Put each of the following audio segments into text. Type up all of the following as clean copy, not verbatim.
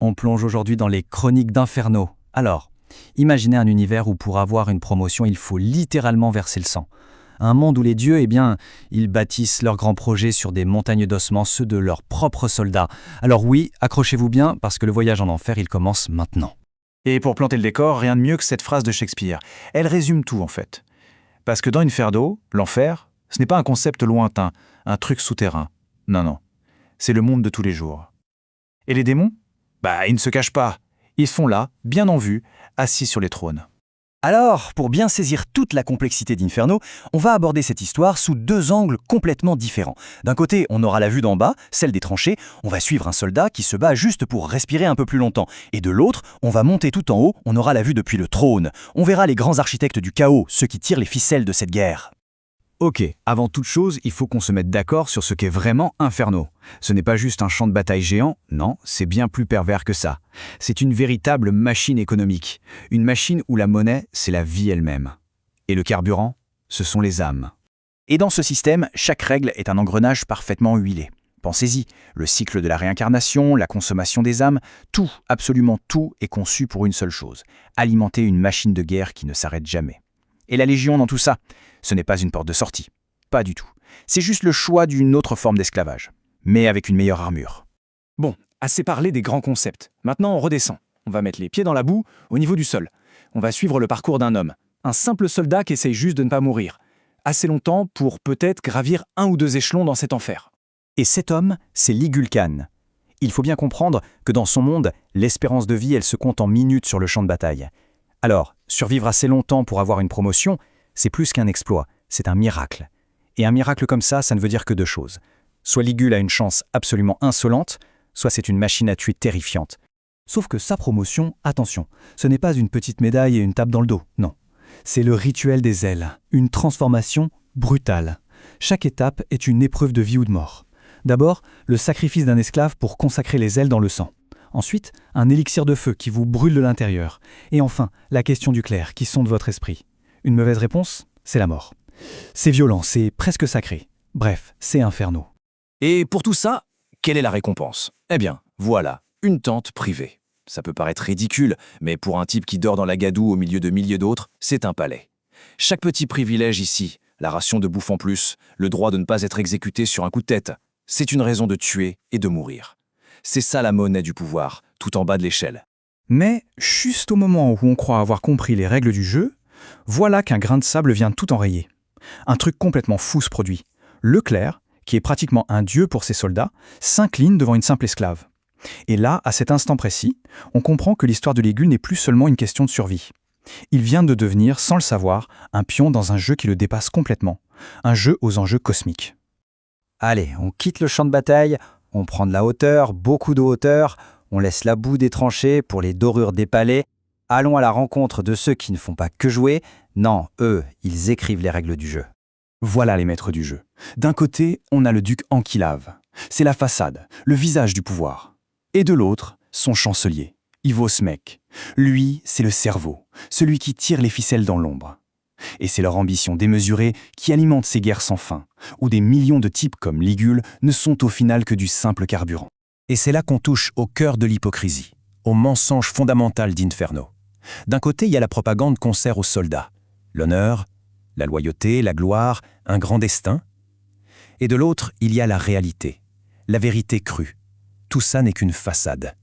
On plonge aujourd'hui dans les chroniques d'Inferno. Alors, imaginez un univers où pour avoir une promotion, il faut littéralement verser le sang. Un monde où les dieux, ils bâtissent leurs grands projets sur des montagnes d'ossements, ceux de leurs propres soldats. Alors oui, accrochez-vous bien, parce que le voyage en enfer, il commence maintenant. Et pour planter le décor, rien de mieux que cette phrase de Shakespeare. Elle résume tout, en fait. Parce que dans Inferno, l'enfer, ce n'est pas un concept lointain, un truc souterrain. Non. C'est le monde de tous les jours. Et les démons ? Ils ne se cachent pas. Ils sont là, bien en vue, assis sur les trônes. Alors, pour bien saisir toute la complexité d'Inferno, on va aborder cette histoire sous deux angles complètement différents. D'un côté, on aura la vue d'en bas, celle des tranchées, on va suivre un soldat qui se bat juste pour respirer un peu plus longtemps. Et de l'autre, on va monter tout en haut, on aura la vue depuis le trône. On verra les grands architectes du chaos, ceux qui tirent les ficelles de cette guerre. Ok, avant toute chose, il faut qu'on se mette d'accord sur ce qu'est vraiment Inferno. Ce n'est pas juste un champ de bataille géant, non, c'est bien plus pervers que ça. C'est une véritable machine économique. Une machine où la monnaie, c'est la vie elle-même. Et le carburant, ce sont les âmes. Et dans ce système, chaque règle est un engrenage parfaitement huilé. Pensez-y, le cycle de la réincarnation, la consommation des âmes, tout, absolument tout est conçu pour une seule chose, alimenter une machine de guerre qui ne s'arrête jamais. Et la Légion dans tout ça, ce n'est pas une porte de sortie. Pas du tout. C'est juste le choix d'une autre forme d'esclavage, mais avec une meilleure armure. Bon, assez parlé des grands concepts. Maintenant, on redescend. On va mettre les pieds dans la boue, au niveau du sol. On va suivre le parcours d'un homme. Un simple soldat qui essaye juste de ne pas mourir. Assez longtemps pour peut-être gravir 1 ou 2 échelons dans cet enfer. Et cet homme, c'est Ligulkan. Il faut bien comprendre que dans son monde, l'espérance de vie, elle se compte en minutes sur le champ de bataille. Alors, survivre assez longtemps pour avoir une promotion, c'est plus qu'un exploit, c'est un miracle. Et un miracle comme ça ne veut dire que deux choses. Soit Ligul a une chance absolument insolente, soit c'est une machine à tuer terrifiante. Sauf que sa promotion, attention, ce n'est pas une petite médaille et une tape dans le dos, non. C'est le rituel des ailes, une transformation brutale. Chaque étape est une épreuve de vie ou de mort. D'abord, le sacrifice d'un esclave pour consacrer les ailes dans le sang. Ensuite, un élixir de feu qui vous brûle de l'intérieur. Et enfin, la question du clair qui sonde votre esprit. Une mauvaise réponse, c'est la mort. C'est violent, c'est presque sacré. Bref, c'est Inferno. Et pour tout ça, quelle est la récompense ? Eh bien, voilà, une tente privée. Ça peut paraître ridicule, mais pour un type qui dort dans la gadoue au milieu de milliers d'autres, c'est un palais. Chaque petit privilège ici, la ration de bouffe en plus, le droit de ne pas être exécuté sur un coup de tête, c'est une raison de tuer et de mourir. C'est ça la monnaie du pouvoir, tout en bas de l'échelle. Mais, juste au moment où on croit avoir compris les règles du jeu, voilà qu'un grain de sable vient tout enrayer. Un truc complètement fou se produit. Leclerc, qui est pratiquement un dieu pour ses soldats, s'incline devant une simple esclave. Et là, à cet instant précis, on comprend que l'histoire de Ligul n'est plus seulement une question de survie. Il vient de devenir, sans le savoir, un pion dans un jeu qui le dépasse complètement. Un jeu aux enjeux cosmiques. Allez, on quitte le champ de bataille, on prend de la hauteur, beaucoup de hauteur, on laisse la boue des tranchées pour les dorures des palais. Allons à la rencontre de ceux qui ne font pas que jouer. Non, eux, ils écrivent les règles du jeu. Voilà les maîtres du jeu. D'un côté, on a le duc Ankilave. C'est la façade, le visage du pouvoir. Et de l'autre, son chancelier, Ivo Smek. Lui, c'est le cerveau, celui qui tire les ficelles dans l'ombre. Et c'est leur ambition démesurée qui alimente ces guerres sans fin, où des millions de types comme Ligul ne sont au final que du simple carburant. Et c'est là qu'on touche au cœur de l'hypocrisie, au mensonge fondamental d'Inferno. D'un côté, il y a la propagande qu'on sert aux soldats. L'honneur, la loyauté, la gloire, un grand destin. Et de l'autre, il y a la réalité, la vérité crue. Tout ça n'est qu'une façade.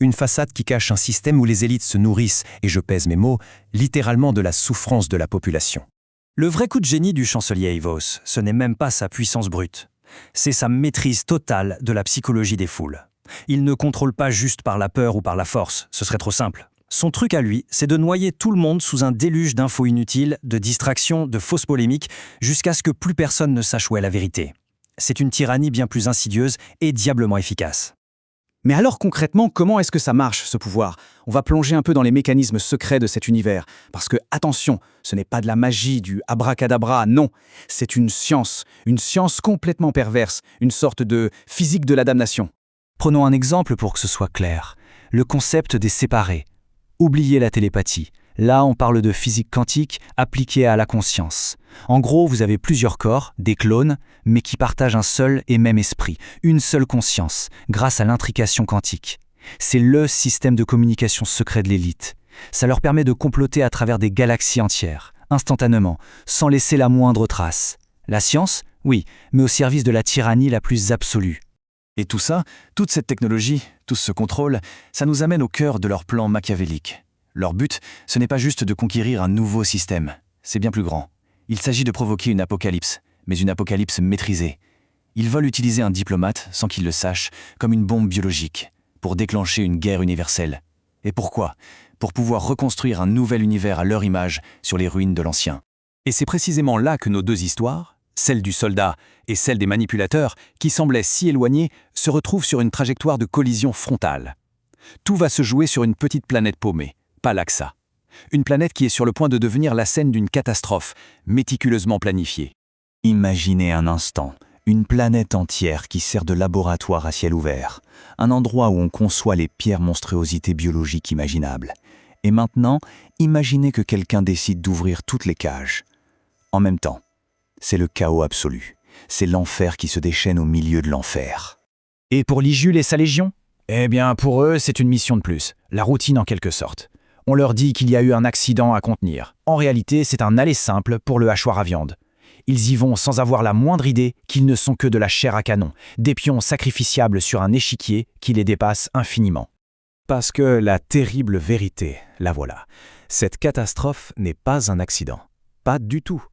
Une façade qui cache un système où les élites se nourrissent, et je pèse mes mots, littéralement de la souffrance de la population. Le vrai coup de génie du chancelier Ivos, ce n'est même pas sa puissance brute. C'est sa maîtrise totale de la psychologie des foules. Il ne contrôle pas juste par la peur ou par la force, ce serait trop simple. Son truc à lui, c'est de noyer tout le monde sous un déluge d'infos inutiles, de distractions, de fausses polémiques, jusqu'à ce que plus personne ne sache où est la vérité. C'est une tyrannie bien plus insidieuse et diablement efficace. Mais alors concrètement, comment est-ce que ça marche, ce pouvoir ? On va plonger un peu dans les mécanismes secrets de cet univers. Parce que, attention, ce n'est pas de la magie, du abracadabra, non. C'est une science complètement perverse, une sorte de physique de la damnation. Prenons un exemple pour que ce soit clair. Le concept des séparés. Oubliez la télépathie. Là, on parle de physique quantique appliquée à la conscience. En gros, vous avez plusieurs corps, des clones, mais qui partagent un seul et même esprit, une seule conscience, grâce à l'intrication quantique. C'est le système de communication secret de l'élite. Ça leur permet de comploter à travers des galaxies entières, instantanément, sans laisser la moindre trace. La science, oui, mais au service de la tyrannie la plus absolue. Et tout ça, toute cette technologie, tout ce contrôle, ça nous amène au cœur de leur plan machiavélique. Leur but, ce n'est pas juste de conquérir un nouveau système, c'est bien plus grand. Il s'agit de provoquer une apocalypse, mais une apocalypse maîtrisée. Ils veulent utiliser un diplomate, sans qu'il le sache, comme une bombe biologique, pour déclencher une guerre universelle. Et pourquoi ? Pour pouvoir reconstruire un nouvel univers à leur image sur les ruines de l'ancien. Et c'est précisément là que nos deux histoires, celle du soldat et celle des manipulateurs, qui semblaient si éloignées, se retrouvent sur une trajectoire de collision frontale. Tout va se jouer sur une petite planète paumée, Palaxa. Une planète qui est sur le point de devenir la scène d'une catastrophe, méticuleusement planifiée. Imaginez un instant, une planète entière qui sert de laboratoire à ciel ouvert, un endroit où on conçoit les pires monstruosités biologiques imaginables. Et maintenant, imaginez que quelqu'un décide d'ouvrir toutes les cages. En même temps, c'est le chaos absolu. C'est l'enfer qui se déchaîne au milieu de l'enfer. Et pour Ligule et sa légion ? Eh bien, pour eux, c'est une mission de plus, la routine en quelque sorte. On leur dit qu'il y a eu un accident à contenir. En réalité, c'est un aller simple pour le hachoir à viande. Ils y vont sans avoir la moindre idée qu'ils ne sont que de la chair à canon, des pions sacrificiables sur un échiquier qui les dépasse infiniment. Parce que la terrible vérité, la voilà. Cette catastrophe n'est pas un accident. Pas du tout.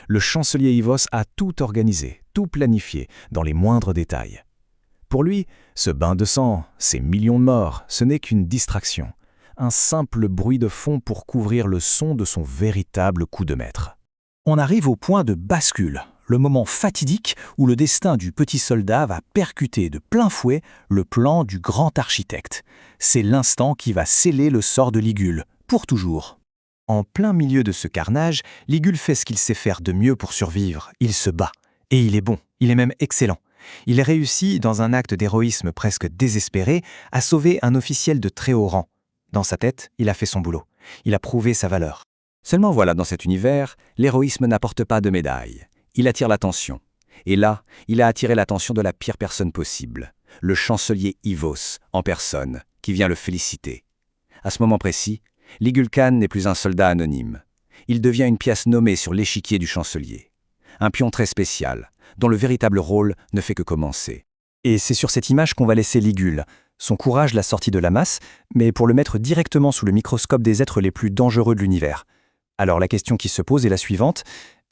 Le chancelier Ivos a tout organisé, tout planifié, dans les moindres détails. Pour lui, ce bain de sang, ces millions de morts, ce n'est qu'une distraction. Un simple bruit de fond pour couvrir le son de son véritable coup de maître. On arrive au point de bascule, le moment fatidique où le destin du petit soldat va percuter de plein fouet le plan du grand architecte. C'est l'instant qui va sceller le sort de Ligule, pour toujours. En plein milieu de ce carnage, Ligule fait ce qu'il sait faire de mieux pour survivre. Il se bat. Et il est bon, il est même excellent. Il réussit, dans un acte d'héroïsme presque désespéré, à sauver un officiel de très haut rang. Dans sa tête, il a fait son boulot. Il a prouvé sa valeur. Seulement voilà, dans cet univers, l'héroïsme n'apporte pas de médaille. Il attire l'attention. Et là, il a attiré l'attention de la pire personne possible, le chancelier Ivos, en personne, qui vient le féliciter. À ce moment précis, Ligule Khan n'est plus un soldat anonyme. Il devient une pièce nommée sur l'échiquier du chancelier. Un pion très spécial, dont le véritable rôle ne fait que commencer. Et c'est sur cette image qu'on va laisser Ligule. Son courage l'a sorti de la masse, mais pour le mettre directement sous le microscope des êtres les plus dangereux de l'univers. Alors la question qui se pose est la suivante.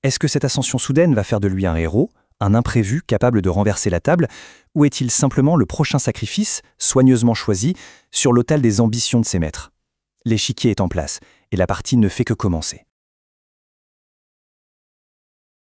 Est-ce que cette ascension soudaine va faire de lui un héros, un imprévu capable de renverser la table, ou est-il simplement le prochain sacrifice, soigneusement choisi, sur l'autel des ambitions de ses maîtres ? L'échiquier est en place, et la partie ne fait que commencer.